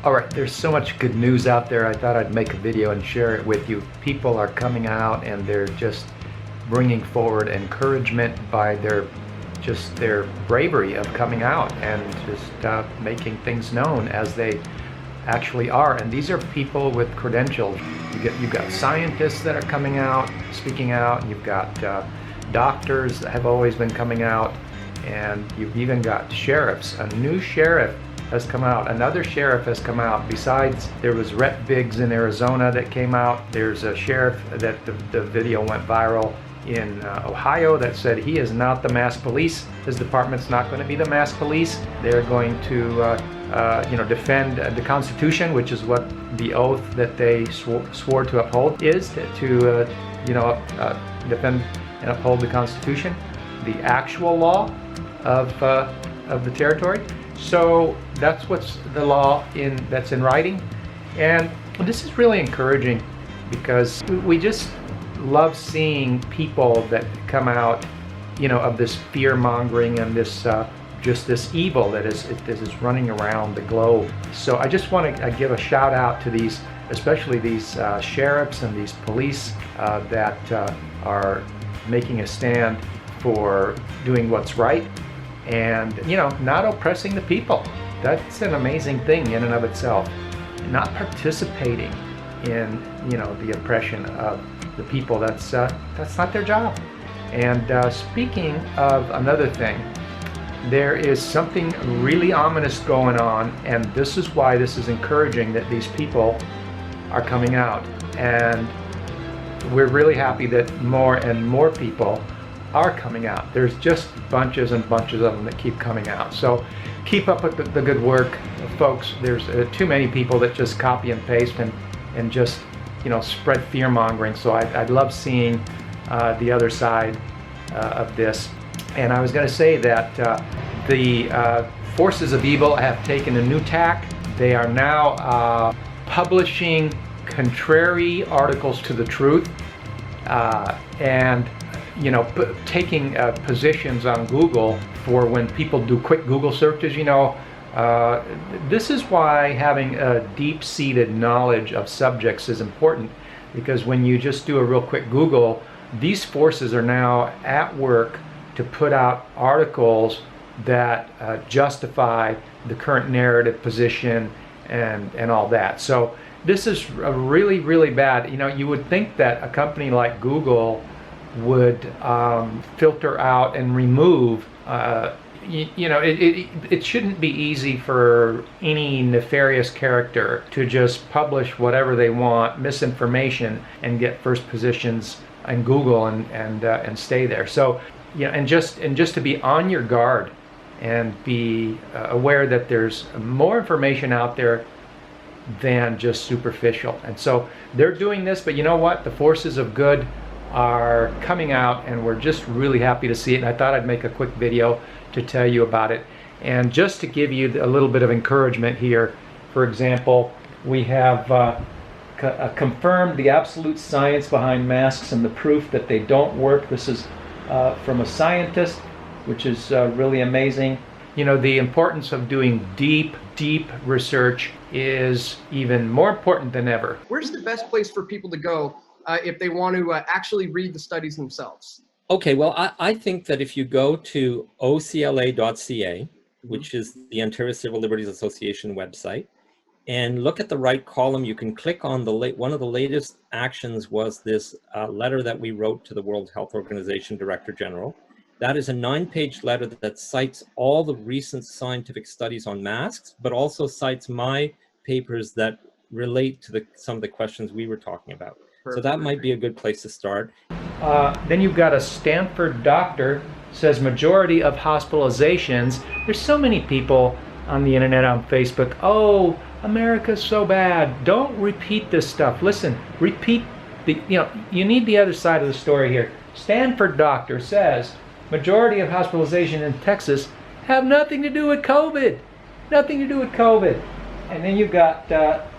All right, there's so much good news out there. I thought I'd make a video and share it with you. People are coming out and they're just bringing forward encouragement by their bravery of coming out and just making things known as they actually are. And these are people with credentials. You've got scientists that are coming out, speaking out. You've got doctors that have always been coming out, and you've even got sheriffs. A new sheriff has come out. Another sheriff has come out. Besides, there was Rhett Biggs in Arizona that came out. There's a sheriff that the video went viral in Ohio that said he is not the mask police. His department's not going to be the mask police. They're going to defend the Constitution, which is what the oath that they swore to uphold is, to defend and uphold the Constitution, the actual law of the territory. So that's what's the law that's in writing, and this is really encouraging because we just love seeing people that come out, of this fear mongering and this just this evil that is running around the globe. So I just want to give a shout out to these, especially these sheriffs and these police that are making a stand for doing what's right and not oppressing the people. That's an amazing thing in and of itself. Not participating in the oppression of the people. That's not their job. And speaking of another thing, there is something really ominous going on, and this is why this is encouraging that these people are coming out. And we're really happy that more and more people are coming out. There's just bunches and bunches of them that keep coming out. So keep up with the good work, folks. There's too many people that just copy and paste and just spread fear mongering. So I'd love seeing the other side of this. And I was going to say that the forces of evil have taken a new tack. They are now publishing contrary articles to the truth, and taking positions on Google for when people do quick Google searches. This is why having a deep-seated knowledge of subjects is important, because when you just do a real quick Google, these forces are now at work to put out articles that justify the current narrative position and all that. So this is really, really bad. You would think that a company like Google would filter out and remove it shouldn't be easy for any nefarious character to just publish whatever they want, misinformation, and get first positions in Google and stay there. So and just to be on your guard and be aware that there's more information out there than just superficial. And so they're doing this, but you know what? The forces of good are coming out, and we're just really happy to see it. And I thought I'd make a quick video to tell you about it. And just to give you a little bit of encouragement here, for example, we have confirmed the absolute science behind masks and the proof that they don't work. This is from a scientist, which is really amazing. The importance of doing deep research is even more important than ever. Where's the best place for people to go if they want to actually read the studies themselves? Okay, well, I think that if you go to ocla.ca, which is the Ontario Civil Liberties Association website, and look at the right column, you can click on one of the latest actions was this letter that we wrote to the World Health Organization Director General. That is a 9-page letter that cites all the recent scientific studies on masks, but also cites my papers that relate to some of the questions we were talking about. Perfect. So that might be a good place to start. Then you've got a Stanford doctor says majority of hospitalizations. There's so many people on the internet, on Facebook. Oh, America's so bad. Don't repeat this stuff. Listen, repeat you need the other side of the story here. Stanford doctor says majority of hospitalization in Texas have nothing to do with COVID. Nothing to do with COVID. And then you've got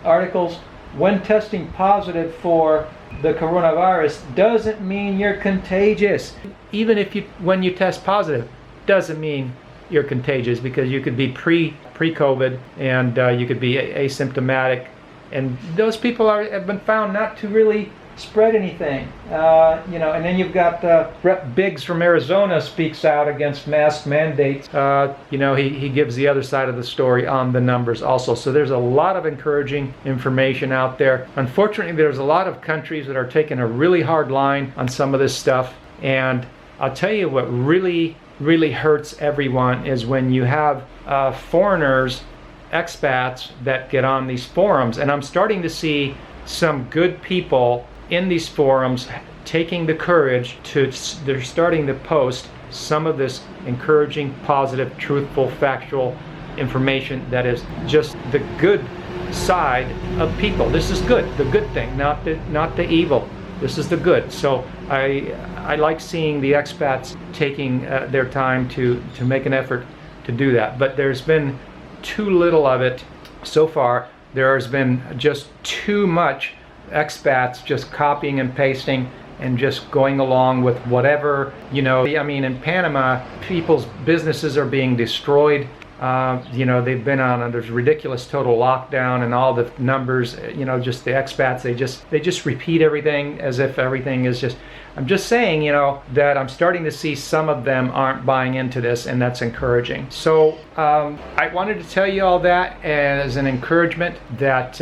articles, when testing positive for the coronavirus doesn't mean you're contagious. Even if when you test positive, doesn't mean you're contagious, because you could be pre-COVID and you could be asymptomatic, and those people have been found not to really spread anything. And then you've got Rep. Biggs from Arizona speaks out against mask mandates. He gives the other side of the story on the numbers also. So there's a lot of encouraging information out there. Unfortunately, there's a lot of countries that are taking a really hard line on some of this stuff. And I'll tell you what really hurts everyone is when you have foreigners, expats that get on these forums. And I'm starting to see some good people in these forums taking the courage they're starting to post some of this encouraging, positive, truthful, factual information that is just the good side of people. This is good, the good thing, not the evil. This is the good. So I like seeing the expats taking their time to make an effort to do that. But there's been too little of it so far. There has been just too much expats just copying and pasting and just going along with whatever, in Panama, people's businesses are being destroyed. They've been on this ridiculous total lockdown, and all the numbers, just the expats, they just repeat everything as if everything is just, I'm just saying, that I'm starting to see some of them aren't buying into this, and that's encouraging. So I wanted to tell you all that as an encouragement that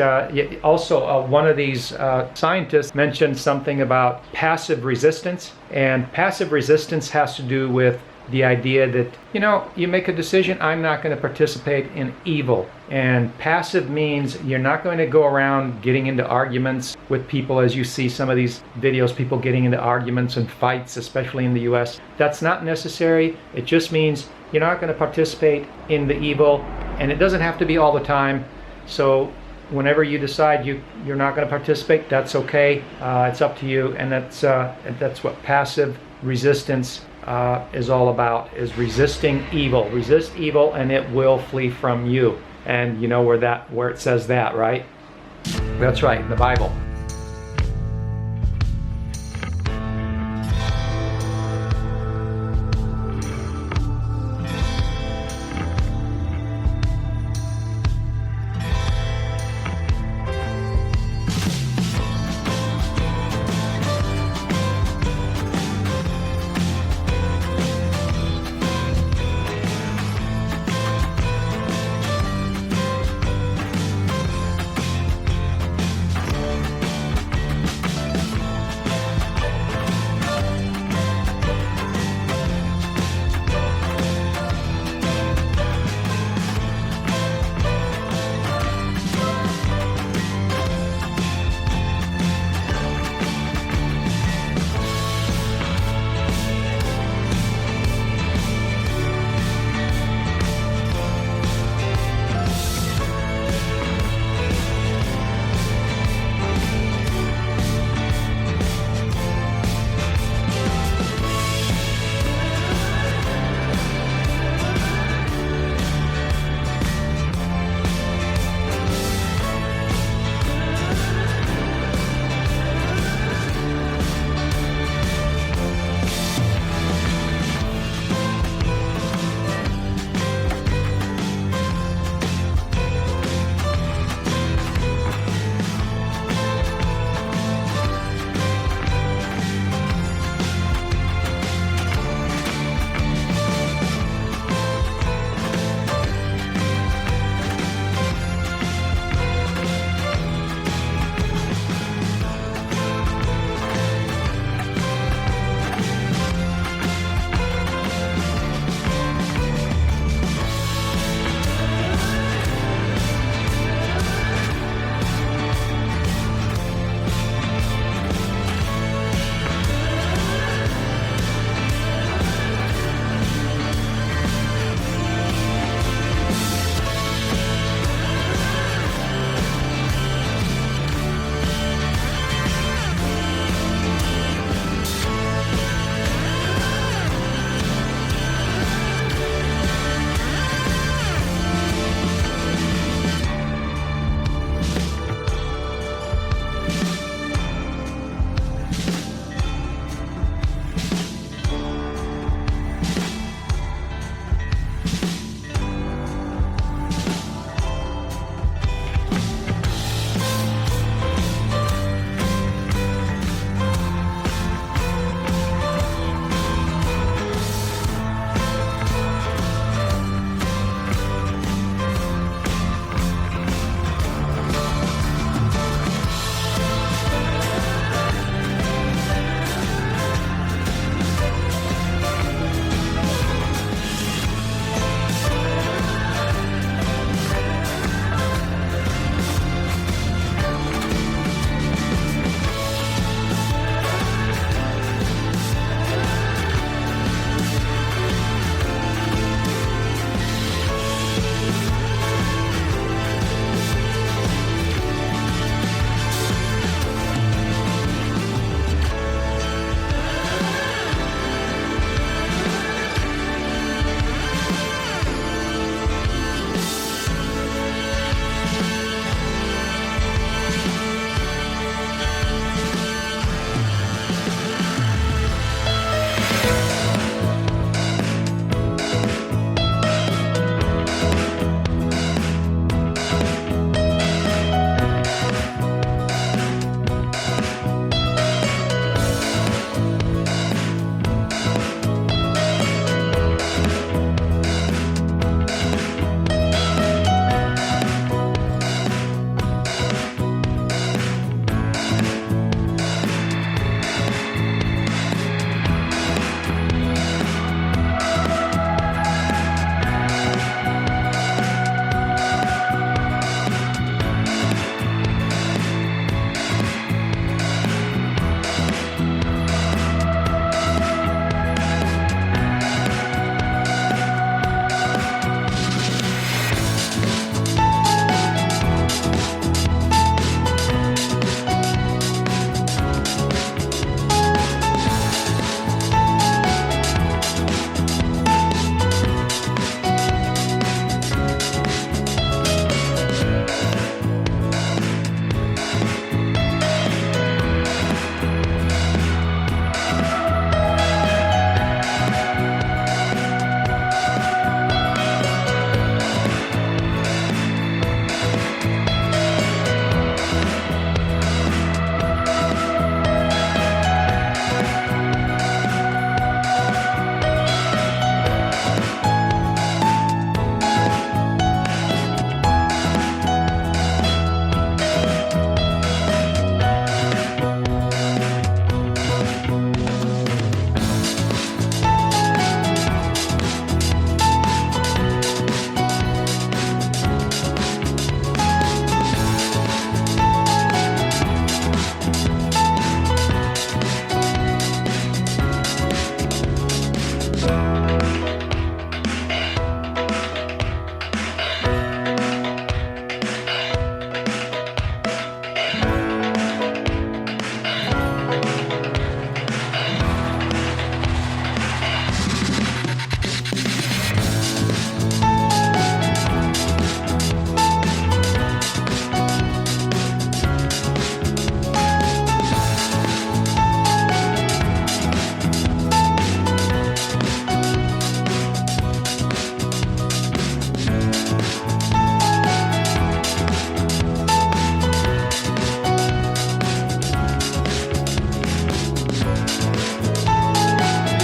also one of these scientists mentioned something about passive resistance, and passive resistance has to do with the idea that, you make a decision, I'm not going to participate in evil. And passive means you're not going to go around getting into arguments with people, as you see some of these videos, people getting into arguments and fights, especially in the US. That's not necessary. It just means you're not going to participate in the evil, and it doesn't have to be all the time. So whenever you decide you're not going to participate, that's okay. It's up to you, and that's what passive resistance is all about, is resisting evil. Resist evil and it will flee from you. And you know where it says that, right? That's right, in the Bible.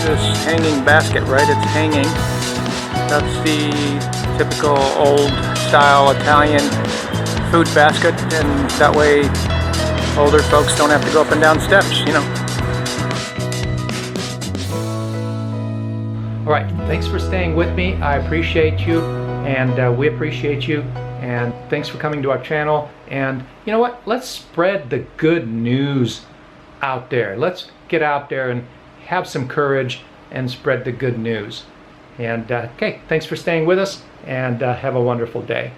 this hanging basket, right? It's hanging. That's the typical old style Italian food basket, and that way older folks don't have to go up and down steps, you know. All right, thanks for staying with me. I appreciate you, and we appreciate you, and thanks for coming to our channel. And you know what? Let's spread the good news out there. Let's get out there and have some courage and spread the good news. And okay, thanks for staying with us, and have a wonderful day.